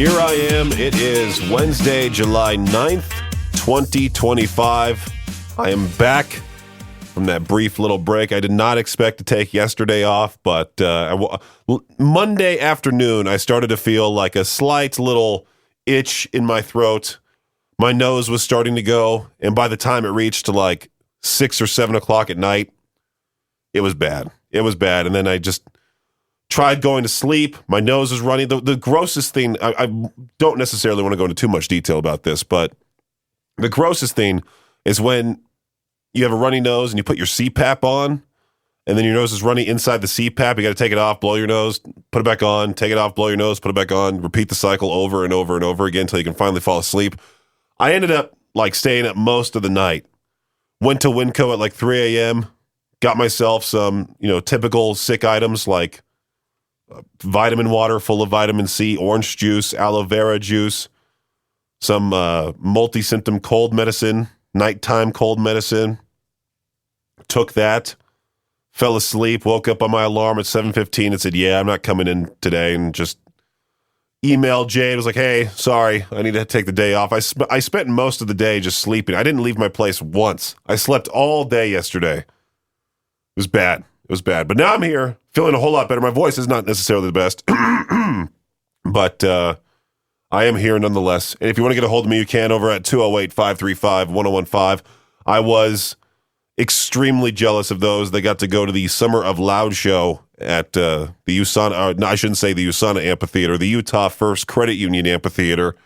Here I am. It is Wednesday, July 9th, 2025. I am back from that brief little break. I did not expect to take yesterday off, but Monday afternoon, I started to feel like a slight little itch in my throat. My nose was starting to go, and by the time it reached to like 6 or 7 o'clock at night, it was bad. It was bad, and then I just tried going to sleep. My nose was running. The grossest thing, I don't necessarily want to go into too much detail about this, but the grossest thing is when you have a runny nose and you put your CPAP on, and then your nose is runny inside the CPAP. You got to take it off, blow your nose, put it back on, take it off, blow your nose, put it back on, repeat the cycle over and over and over again until you can finally fall asleep. I ended up like staying up most of the night. Went to WinCo at like 3 a.m., got myself some, typical sick items like vitamin water full of vitamin C, orange juice, aloe vera juice, some multi-symptom cold medicine, nighttime cold medicine. Took that, fell asleep, woke up on my alarm at 7:15 and said, yeah, I'm not coming in today, and just emailed Jade. Was like, hey, sorry, I need to take the day off. I spent most of the day just sleeping. I didn't leave my place once. I slept all day yesterday. It was bad. It was bad. But now I'm here, feeling a whole lot better. My voice is not necessarily the best, but I am here nonetheless. And if you want to get a hold of me, you can over at 208-535-1015. I was extremely jealous of those that got to go to the Summer of Loud show at the USANA, I shouldn't say the USANA Amphitheater, the Utah First Credit Union Amphitheater.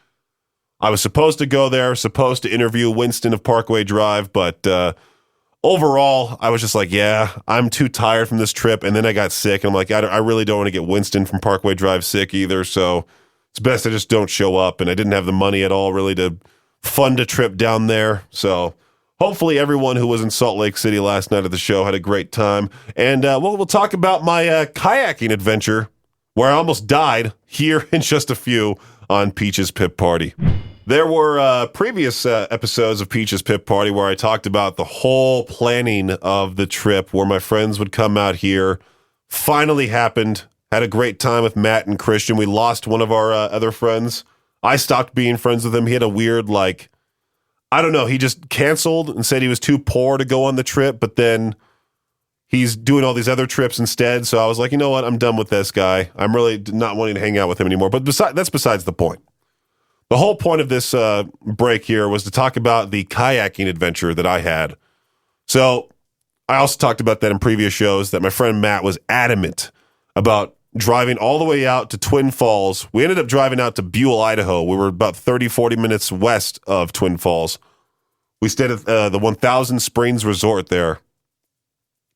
I was supposed to go there, supposed to interview Winston of Parkway Drive, but overall, I was just like, yeah, I'm too tired from this trip. And then I got sick, and I'm like, I really don't want to get Winston from Parkway Drive sick either, so it's best I just don't show up. And I didn't have the money at all really to fund a trip down there, so hopefully everyone who was in Salt Lake City last night at the show had a great time. And we'll talk about my kayaking adventure, where I almost died, here in just a few on Peach's Pip Party. There were previous episodes of Peach's Pip Party where I talked about the whole planning of the trip, where my friends would come out here. Finally happened. Had a great time with Matt and Christian. We lost one of our other friends. I stopped being friends with him. He had a weird, I don't know, he just canceled and said he was too poor to go on the trip, but then he's doing all these other trips instead. So I was like, you know what? I'm done with this guy. I'm really not wanting to hang out with him anymore. But that's besides the point. The whole point of this break here was to talk about the kayaking adventure that I had. So I also talked about that in previous shows, that my friend Matt was adamant about driving all the way out to Twin Falls. We ended up driving out to Buhl, Idaho. We were about 30, 40 minutes west of Twin Falls. We stayed at the 1000 Springs Resort there.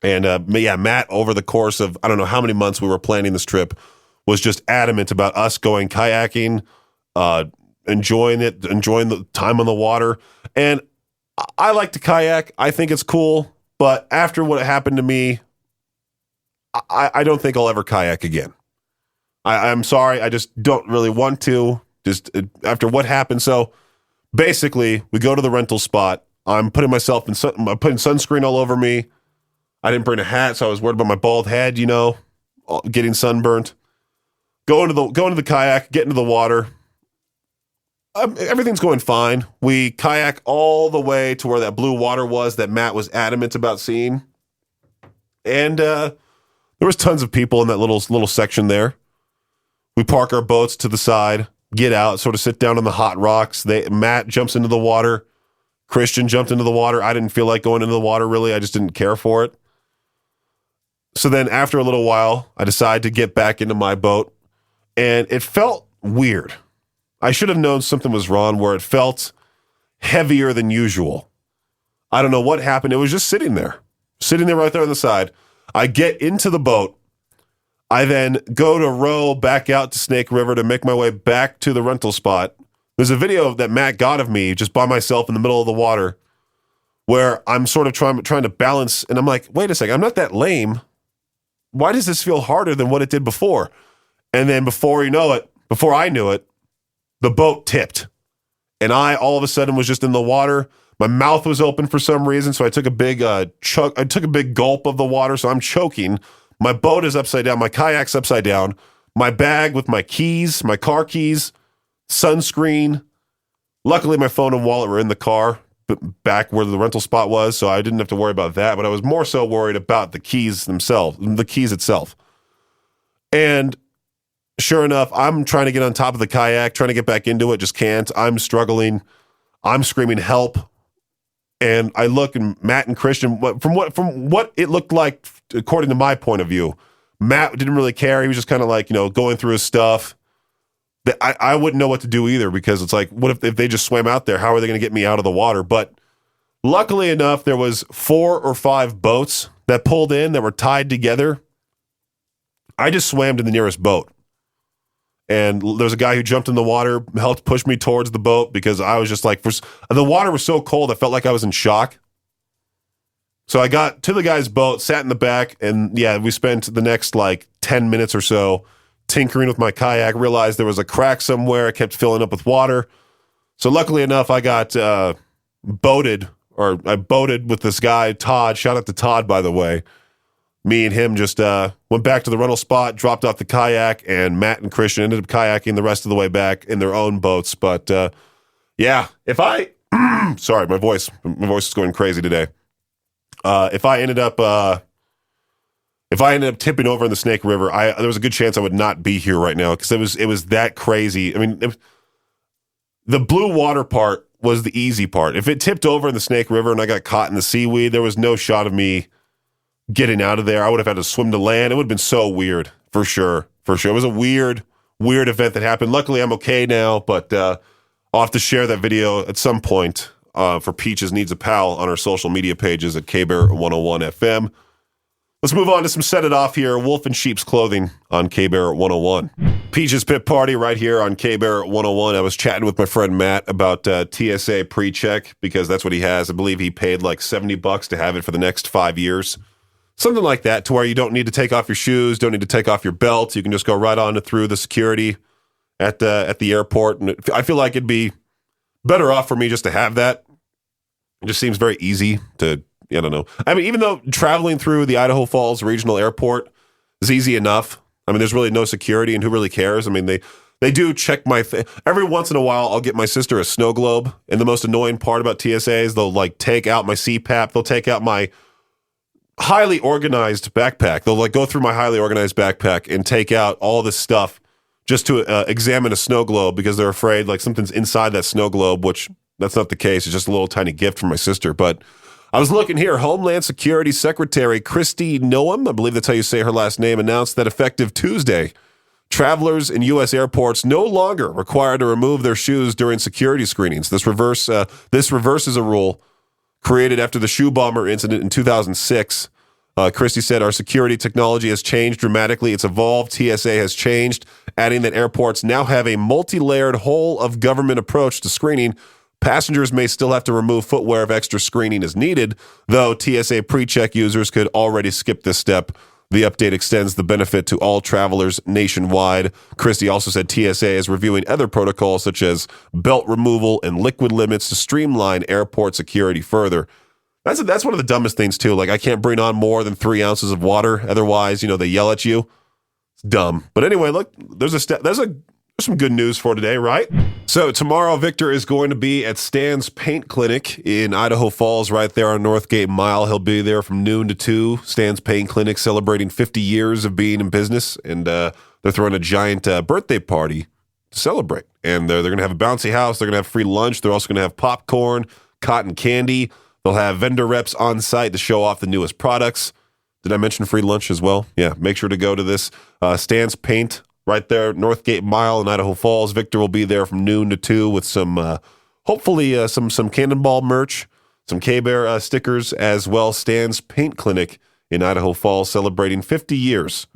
And Matt, over the course of, I don't know how many months we were planning this trip, was just adamant about us going kayaking, enjoying the time on the water. And I like to kayak. I think it's cool. But after what happened to me, I don't think I'll ever kayak again. I'm sorry. I just don't really want to, just after what happened. So basically, we go to the rental spot. I'm putting myself in I'm putting sunscreen all over me. I didn't bring a hat, so I was worried about my bald head, getting sunburnt. Go into the kayak, get into the water. Everything's going fine. We kayak all the way to where that blue water was that Matt was adamant about seeing. And there was tons of people in that little section there. We park our boats to the side, get out, sort of sit down on the hot rocks. Matt jumps into the water. Christian jumped into the water. I didn't feel like going into the water, really. I just didn't care for it. So then after a little while, I decided to get back into my boat, and it felt weird. I should have known something was wrong, where it felt heavier than usual. I don't know what happened. It was just sitting there right there on the side. I get into the boat. I then go to row back out to Snake River to make my way back to the rental spot. There's a video that Matt got of me just by myself in the middle of the water, where I'm sort of trying to balance, and I'm like, wait a second, I'm not that lame. Why does this feel harder than what it did before? And then before I knew it, the boat tipped. And I all of a sudden was just in the water. My mouth was open for some reason, so I took a big chug. I took a big gulp of the water, so I'm choking. My boat is upside down. My kayak's upside down. My bag with my keys, my car keys, sunscreen. Luckily, my phone and wallet were in the car, back where the rental spot was, so I didn't have to worry about that. But I was more so worried about the keys themselves, the keys itself. And sure enough, I'm trying to get on top of the kayak, trying to get back into it, just can't. I'm struggling. I'm screaming help. And I look, and Matt and Christian, from what it looked like, according to my point of view, Matt didn't really care. He was just kind of like, going through his stuff. I wouldn't know what to do either, because it's like, what if they just swam out there? How are they going to get me out of the water? But luckily enough, there was 4 or 5 boats that pulled in that were tied together. I just swam to the nearest boat. And there was a guy who jumped in the water, helped push me towards the boat, because I was just like, the water was so cold, I felt like I was in shock. So I got to the guy's boat, sat in the back, and yeah, we spent the next 10 minutes or so tinkering with my kayak, realized there was a crack somewhere. I kept filling up with water. So luckily enough, I got boated with this guy, Todd. Shout out to Todd, by the way. Me and him just went back to the rental spot, dropped off the kayak, and Matt and Christian ended up kayaking the rest of the way back in their own boats. But yeah, if I, sorry, my voice is going crazy today. If I ended up tipping over in the Snake River, there was a good chance I would not be here right now, because it was that crazy. I mean, the blue water part was the easy part. If it tipped over in the Snake River and I got caught in the seaweed, there was no shot of me getting out of there. I would have had to swim to land. It would have been so weird, for sure. It was a weird event that happened. Luckily, I'm okay now, but I'll have to share that video at some point for Peaches Needs a Pal on our social media pages at KBear101 FM. Let's move on to some Set It Off here. Wolf in Sheep's Clothing on KBear 101. Peaches Pit Party right here on KBear 101. I was chatting with my friend Matt about TSA pre-check, because that's what he has. I believe he paid $70 to have it for the next 5 years. Something like that, to where you don't need to take off your shoes, don't need to take off your belt. You can just go right on through the security at the airport. And I feel like it'd be better off for me just to have that. It just seems very easy to, I don't know. I mean, even though traveling through the Idaho Falls Regional Airport is easy enough. I mean, there's really no security, and who really cares? I mean, they do check my every once in a while. I'll get my sister a snow globe, and the most annoying part about TSA is they'll take out my CPAP. They'll take out my highly organized backpack. They'll go through my highly organized backpack and take out all this stuff just to examine a snow globe, because they're afraid something's inside that snow globe, which that's not the case. It's just a little tiny gift from my sister. But I was looking here. Homeland Security Secretary Kristi Noem, I believe that's how you say her last name, announced that effective Tuesday, travelers in U.S. airports no longer required to remove their shoes during security screenings. This reverses a rule created after the shoe bomber incident in 2006. Kristi said, our security technology has changed dramatically. It's evolved. TSA has changed, adding that airports now have a multi-layered whole-of-government approach to screening. Passengers may still have to remove footwear if extra screening is needed, though TSA pre-check users could already skip this step. The update extends the benefit to all travelers nationwide. Kristi also said TSA is reviewing other protocols such as belt removal and liquid limits to streamline airport security further. That's one of the dumbest things too. I can't bring on more than 3 ounces of water. Otherwise, they yell at you. It's dumb. But anyway, look, there's some good news for today, right? So tomorrow, Victor is going to be at Stan's Paint Clinic in Idaho Falls, right there on Northgate Mile. He'll be there from noon to 2. Stan's Paint Clinic celebrating 50 years of being in business, and they're throwing a giant birthday party to celebrate. And they're going to have a bouncy house. They're going to have free lunch. They're also going to have popcorn, cotton candy. They'll have vendor reps on site to show off the newest products. Did I mention free lunch as well? Yeah, make sure to go to this Stan's Paint right there, Northgate Mile in Idaho Falls. Victor will be there from noon to 2 with some, hopefully, some Cannonball merch, some K-Bear stickers as well. Stan's Paint Clinic in Idaho Falls celebrating 50 years.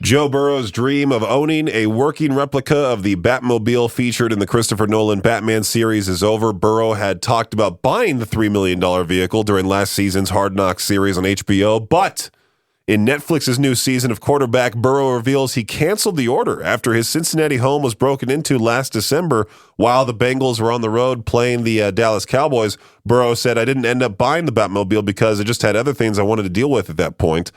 Joe Burrow's dream of owning a working replica of the Batmobile featured in the Christopher Nolan Batman series is over. Burrow had talked about buying the $3 million vehicle during last season's Hard Knocks series on HBO, but in Netflix's new season of Quarterback, Burrow reveals he canceled the order after his Cincinnati home was broken into last December while the Bengals were on the road playing the Dallas Cowboys. Burrow said, I didn't end up buying the Batmobile because I just had other things I wanted to deal with at that point.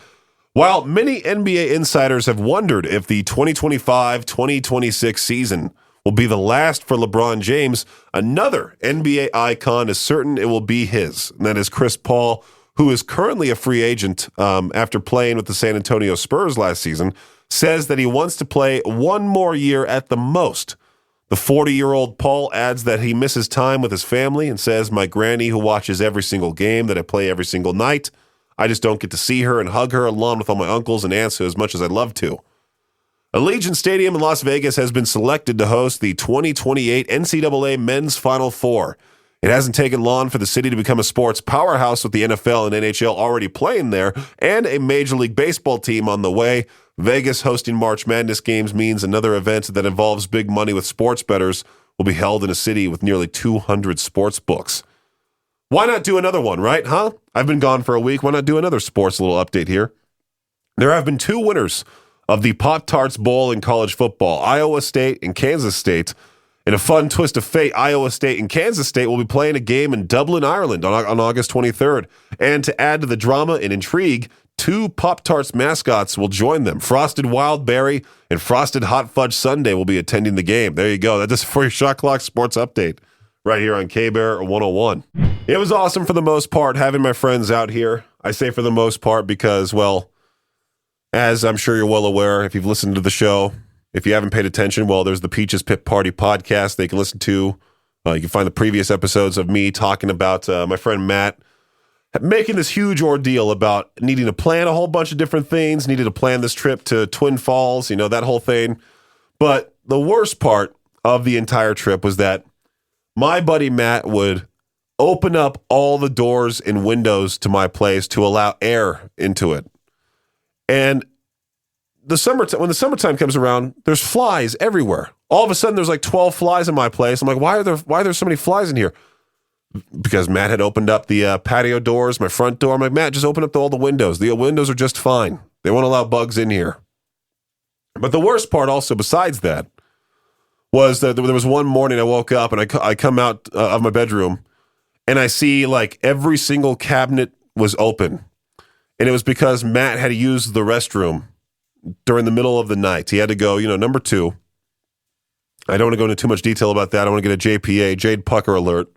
While many NBA insiders have wondered if the 2025-2026 season will be the last for LeBron James, another NBA icon is certain it will be his, and that is Chris Paul, who is currently a free agent after playing with the San Antonio Spurs last season, says that he wants to play one more year at the most. The 40-year-old Paul adds that he misses time with his family and says, "My granny who watches every single game that I play every single night, I just don't get to see her and hug her along with all my uncles and aunts as much as I'd love to." Allegiant Stadium in Las Vegas has been selected to host the 2028 NCAA Men's Final Four. It hasn't taken long for the city to become a sports powerhouse with the NFL and NHL already playing there and a Major League Baseball team on the way. Vegas hosting March Madness games means another event that involves big money with sports bettors will be held in a city with nearly 200 sports books. Why not do another one, right? Huh? I've been gone for a week. Why not do another sports little update here? There have been two winners of the Pop-Tarts Bowl in college football, Iowa State and Kansas State. In a fun twist of fate, Iowa State and Kansas State will be playing a game in Dublin, Ireland on August 23rd. And to add to the drama and intrigue, two Pop-Tarts mascots will join them. Frosted Wild Berry and Frosted Hot Fudge Sundae will be attending the game. There you go. That's for your Shot Clock Sports Update right here on K-Bear 101. It was awesome for the most part having my friends out here. I say for the most part because, well, as I'm sure you're well aware, if you've listened to the show, if you haven't paid attention, well, there's the Peaches Pit Party podcast they can listen to. You can find the previous episodes of me talking about my friend Matt making this huge ordeal about needing to plan a whole bunch of different things, needed to plan this trip to Twin Falls, that whole thing. But the worst part of the entire trip was that my buddy Matt would open up all the doors and windows to my place to allow air into it. And when the summertime comes around, there's flies everywhere. All of a sudden, there's like 12 flies in my place. I'm like, why are there so many flies in here? Because Matt had opened up the patio doors, my front door. I'm like, Matt, just open up all the windows. The windows are just fine. They won't allow bugs in here. But the worst part also, besides that, was that there was one morning I woke up and I come out of my bedroom and I see like every single cabinet was open. And it was because Matt had to use the restroom during the middle of the night. He had to go, number two. I don't want to go into too much detail about that. I want to get a JPA, Jade Pucker alert.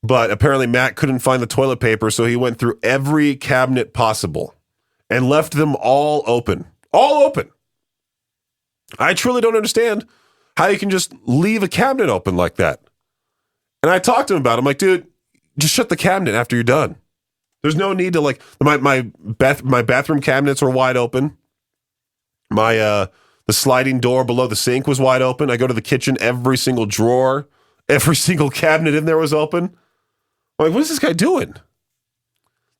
But apparently Matt couldn't find the toilet paper, so he went through every cabinet possible and left them all open. All open. I truly don't understand how you can just leave a cabinet open like that. And I talked to him about it. I'm like, dude, just shut the cabinet after you're done. There's no need to my bathroom cabinets were wide open. The sliding door below the sink was wide open. I go to the kitchen, every single drawer, every single cabinet in there was open. I'm like, what is this guy doing?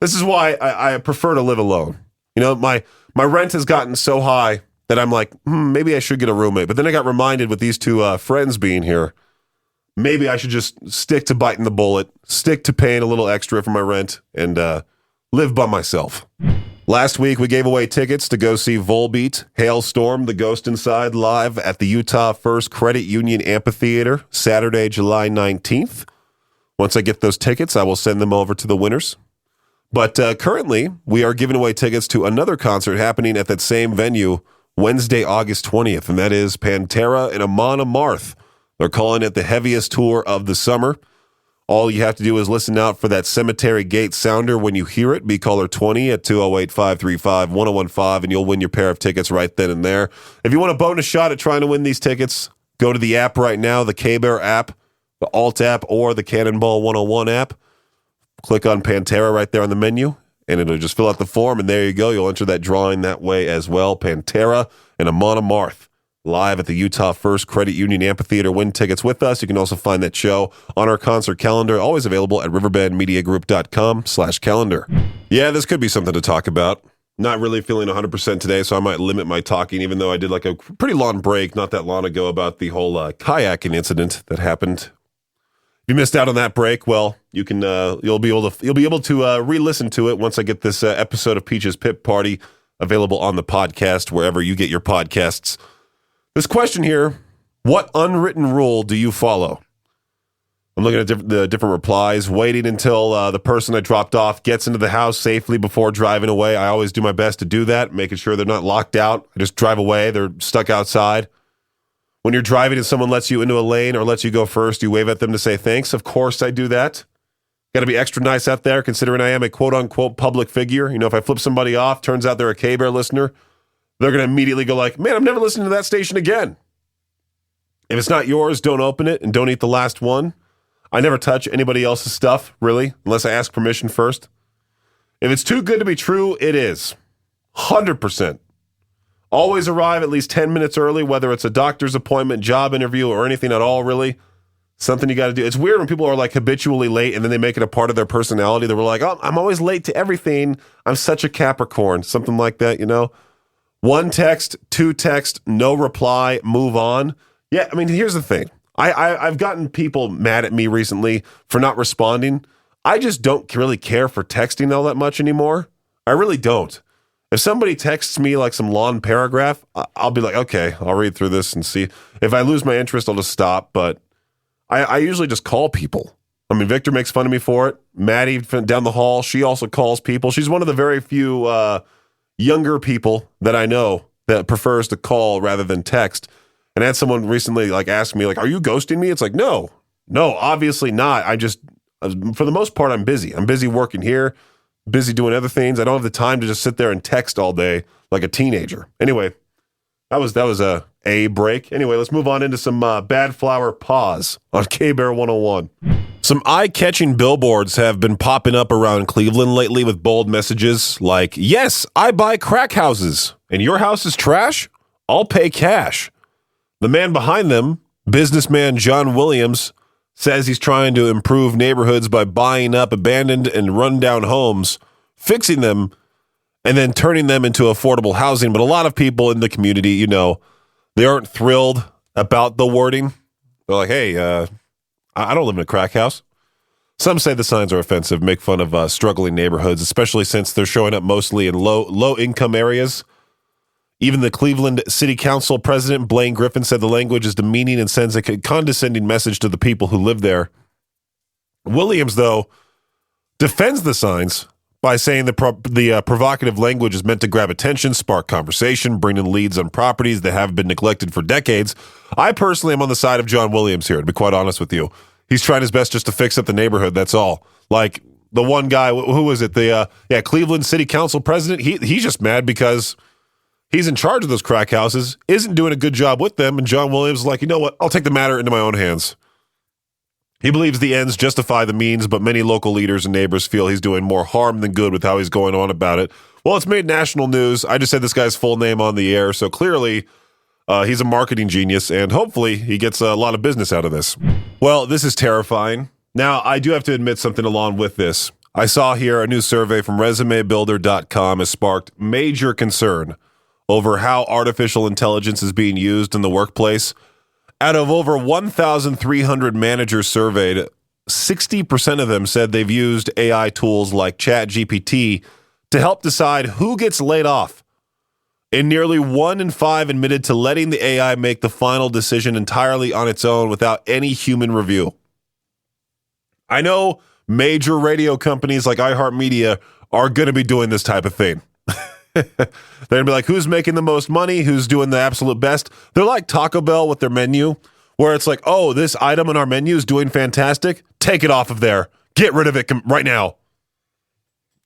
This is why I prefer to live alone. My rent has gotten so high that I'm like, maybe I should get a roommate. But then I got reminded with these two friends being here, maybe I should just stick to biting the bullet, stick to paying a little extra for my rent, and live by myself. Last week, we gave away tickets to go see Volbeat, Hailstorm, The Ghost Inside live at the Utah First Credit Union Amphitheater, Saturday, July 19th. Once I get those tickets, I will send them over to the winners. But currently, we are giving away tickets to another concert happening at that same venue Wednesday, August 20th, and that is Pantera and Amon Amarth. They're calling it the heaviest tour of the summer. All you have to do is listen out for that Cemetery Gate sounder when you hear it. Be caller 20 at 208-535-1015, and you'll win your pair of tickets right then and there. If you want a bonus shot at trying to win these tickets, go to the app right now, the K-Bear app, the Alt app, or the Cannonball 101 app. Click on Pantera right there on the menu, and it'll just fill out the form, and there you go. You'll enter that drawing that way as well. Pantera and Amon Amarth. Live at the Utah First Credit Union Amphitheater. Win tickets with us. You can also find that show on our concert calendar, always available at riverbendmediagroup.com/calendar. Yeah, this could be something to talk about. Not really feeling 100% today, so I might limit my talking, even though I did like a pretty long break not that long ago about the whole kayaking incident that happened. If you missed out on that break, well, you can you'll be able to re-listen to it once I get this episode of Peaches Pit Party available on the podcast wherever you get your podcasts. This question here, what unwritten rule do you follow? I'm looking at the different replies, waiting until the person I dropped off gets into the house safely before driving away. I always do my best to do that, making sure they're not locked out. I just drive away. They're stuck outside. When you're driving and someone lets you into a lane or lets you go first, you wave at them to say thanks. Of course I do that. Got to be extra nice out there, considering I am a quote-unquote public figure. You know, if I flip somebody off, turns out they're a K-Bear listener, they're going to immediately go like, man, I'm never listening to that station again. If it's not yours, don't open it and don't eat the last one. I never touch anybody else's stuff, really, unless I ask permission first. If it's too good to be true, it is. 100%. Always arrive at least 10 minutes early, whether it's a doctor's appointment, job interview, or anything at all, really. Something you got to do. It's weird when people are like habitually late and then they make it a part of their personality. They were like, oh, I'm always late to everything. I'm such a Capricorn. Something like that, you know? 1 text, 2 text, no reply, move on. Yeah, I mean, here's the thing. I've gotten people mad at me recently for not responding. I just don't really care for texting all that much anymore. I really don't. If somebody texts me like some long paragraph, I'll be like, okay, I'll read through this and see. If I lose my interest, I'll just stop. But I usually just call people. I mean, Victor makes fun of me for it. Maddie down the hall, she also calls people. She's one of the very few younger people that I know that prefers to call rather than text. And I had someone recently like ask me, like, are you ghosting me? It's like, no, obviously not. For the most part, I'm busy. I'm busy working here, busy doing other things. I don't have the time to just sit there and text all day like a teenager. Anyway, that was a break. Anyway, let's move on into some Bad Flower Pause on K-Bear 101. Some eye-catching billboards have been popping up around Cleveland lately with bold messages like, yes, I buy crack houses, and your house is trash? I'll pay cash. The man behind them, businessman John Williams, says he's trying to improve neighborhoods by buying up abandoned and run-down homes, fixing them, and then turning them into affordable housing. But a lot of people in the community, you know, they aren't thrilled about the wording. They're like, hey, I don't live in a crack house. Some say the signs are offensive, make fun of struggling neighborhoods, especially since they're showing up mostly in low-income areas. Even the Cleveland City Council president, Blaine Griffin, said the language is demeaning and sends a condescending message to the people who live there. Williams, though, defends the signs by saying the provocative language is meant to grab attention, spark conversation, bring in leads on properties that have been neglected for decades. I personally am on the side of John Williams here, to be quite honest with you. He's trying his best just to fix up the neighborhood, that's all. Like the one guy, who was it? Cleveland City Council president, he's just mad because he's in charge of those crack houses, isn't doing a good job with them, and John Williams is like, you know what, I'll take the matter into my own hands. He believes the ends justify the means, but many local leaders and neighbors feel he's doing more harm than good with how he's going on about it. Well, it's made national news. I just said this guy's full name on the air, so clearly he's a marketing genius, and hopefully he gets a lot of business out of this. Well, this is terrifying. Now, I do have to admit something along with this. I saw here a new survey from resumebuilder.com has sparked major concern over how artificial intelligence is being used in the workplace. Out of over 1,300 managers surveyed, 60% of them said they've used AI tools like ChatGPT to help decide who gets laid off. And nearly 1 in 5 admitted to letting the AI make the final decision entirely on its own without any human review. I know major radio companies like iHeartMedia are going to be doing this type of thing. They're going to be like, who's making the most money? Who's doing the absolute best? They're like Taco Bell with their menu, where it's like, oh, this item on our menu is doing fantastic. Take it off of there. Get rid of it right now.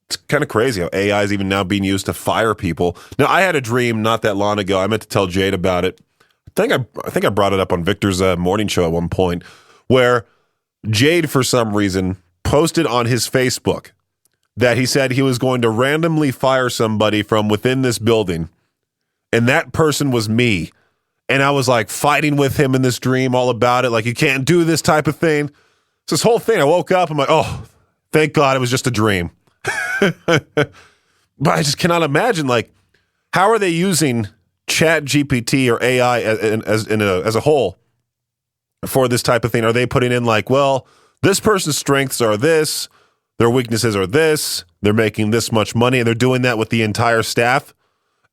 It's kind of crazy how AI is even now being used to fire people. Now, I had a dream not that long ago. I meant to tell Jade about it. I think I brought it up on Victor's morning show at one point, where Jade, for some reason, posted on his Facebook that he said he was going to randomly fire somebody from within this building, and that person was me. And I was like fighting with him in this dream all about it, like, you can't do this type of thing. So this whole thing, I woke up, I'm like, oh, thank God it was just a dream. But I just cannot imagine, like, how are they using ChatGPT or AI as a whole for this type of thing? Are they putting in like, well, this person's strengths are this, their weaknesses are this, they're making this much money, and they're doing that with the entire staff?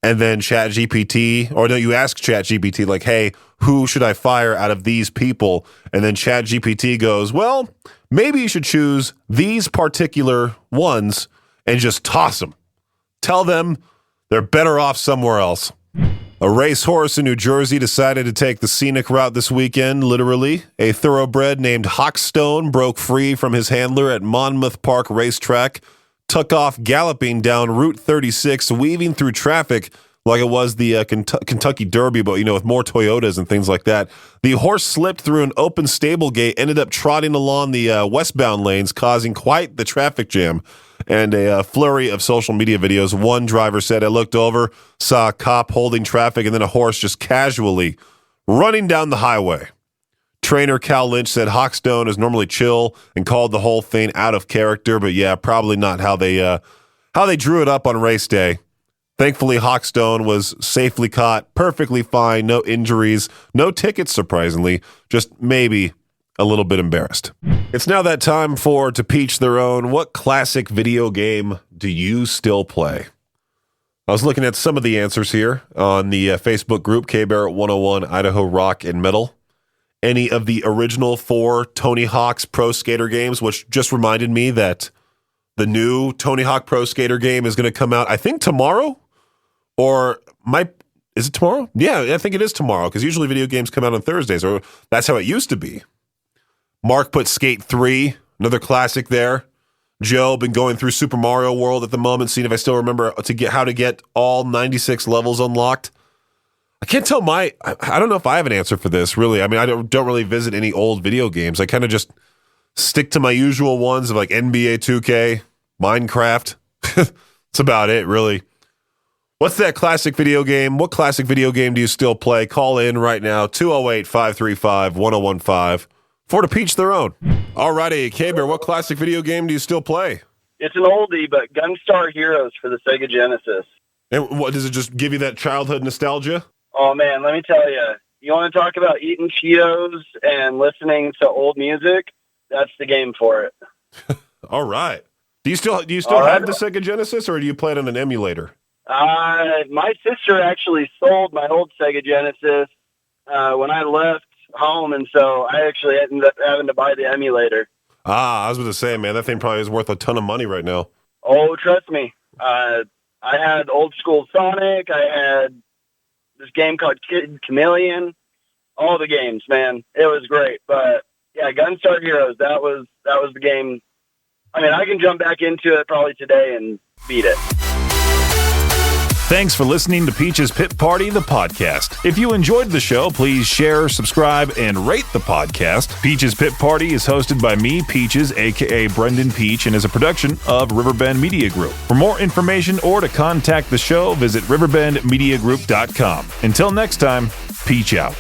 And then ChatGPT, or no, you ask ChatGPT, like, hey, who should I fire out of these people? And then ChatGPT goes, well, maybe you should choose these particular ones and just toss them. Tell them they're better off somewhere else. A racehorse in New Jersey decided to take the scenic route this weekend, literally. A thoroughbred named Hawkstone broke free from his handler at Monmouth Park Racetrack, took off galloping down Route 36, weaving through traffic like it was the Kentucky Derby, but, with more Toyotas and things like that. The horse slipped through an open stable gate, ended up trotting along the westbound lanes, causing quite the traffic jam and a flurry of social media videos. One driver said, "I looked over, saw a cop holding traffic, and then a horse just casually running down the highway." Trainer Cal Lynch said Hawkstone is normally chill and called the whole thing out of character, but yeah, probably not how they drew it up on race day. Thankfully, Hawkstone was safely caught, perfectly fine, no injuries, no tickets, surprisingly, just maybe a little bit embarrassed. It's now that time for To Peach Their Own. What classic video game do you still play? I was looking at some of the answers here on the Facebook group, K-Barrett 101, Idaho Rock and Metal. Any of the original 4 Tony Hawk's Pro Skater games, which just reminded me that the new Tony Hawk Pro Skater game is going to come out, I think, tomorrow? Is it tomorrow? Yeah, I think it is tomorrow, because usually video games come out on Thursdays, or that's how it used to be. Mark put Skate 3, another classic there. Joe, been going through Super Mario World at the moment, seeing if I still remember how to get all 96 levels unlocked. I can't tell I don't know if I have an answer for this, really. I mean, I don't really visit any old video games. I kind of just stick to my usual ones of like NBA 2K, Minecraft. That's about it, really. What's that classic video game? What classic video game do you still play? Call in right now, 208-535-1015. For To Peach Their Own. Alrighty, K-Bear, what classic video game do you still play? It's an oldie, but Gunstar Heroes for the Sega Genesis. And what, does it just give you that childhood nostalgia? Oh, man, let me tell you. You want to talk about eating Cheetos and listening to old music? That's the game for it. All right. Do you still have the Sega Genesis, or do you play it on an emulator? My sister actually sold my old Sega Genesis when I left home, and so I actually ended up having to buy the emulator. I was going to say, man, that thing probably is worth a ton of money right now. Oh, trust me. I had old school Sonic. I had this game called Kid Chameleon. All the games, man. It was great. But yeah, Gunstar Heroes, that was the game. I mean, I can jump back into it probably today and beat it. Thanks for listening to Peach's Pit Party, the podcast. If you enjoyed the show, please share, subscribe, and rate the podcast. Peach's Pit Party is hosted by me, Peaches, a.k.a. Brendan Peach, and is a production of Riverbend Media Group. For more information or to contact the show, visit riverbendmediagroup.com. Until next time, Peach out.